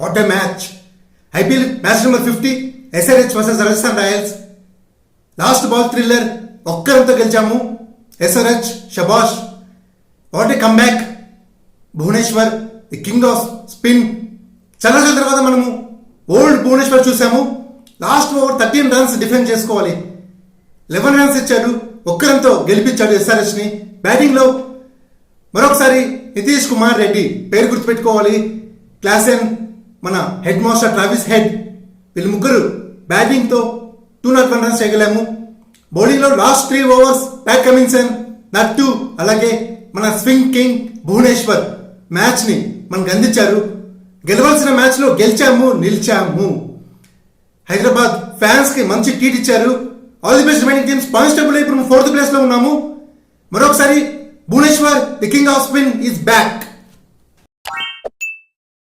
What a match. IPL match number 50 SRH versus Rajasthan Royals. Last ball thriller, ఒక్కరంతో గెలిచాము. SRH షబాష్, what a comeback. Bhuvneshwar the king of spin. చాలా రోజుల తర్వాత మనము ఓల్డ్ భువనేశ్వర్ చూసాము. లాస్ట్ ఓవర్ 13 రన్స్ డిఫెండ్ చేసుకోవాలి, 11 రన్స్ ఇచ్చాడు, ఒక్కరంతో గెలిపించాడు SRHని. బ్యాటింగ్లో మరొకసారి నితీష్ కుమార్ రెడ్డి పేరు గుర్తుపెట్టుకోవాలి. క్లాసెన్, మన హెడ్ మాస్టర్ ట్రావిస్ హెడ్, వీళ్ళు ముగ్గురు బ్యాటింగ్తో 201 రన్స్ చేయగలాము. బౌలింగ్లో లాస్ట్ 3 ఓవర్స్ ప్యాట్ కమిన్సన్, నట్టు, అలాగే మన స్వింగ్ కింగ్ భువనేశ్వర్ మ్యాచ్ని మనకు అందించారు. గెలవాల్సిన మ్యాచ్లో గెలిచాము, నిలిచాము. హైదరాబాద్ ఫ్యాన్స్కి మంచి ట్రీట్ ఇచ్చారు. All the best remaining teams. Points table ఇప్పుడు 4th ప్లేస్లో ఉన్నాము. మరొకసారి Bhuvneshwar the king of spin is back.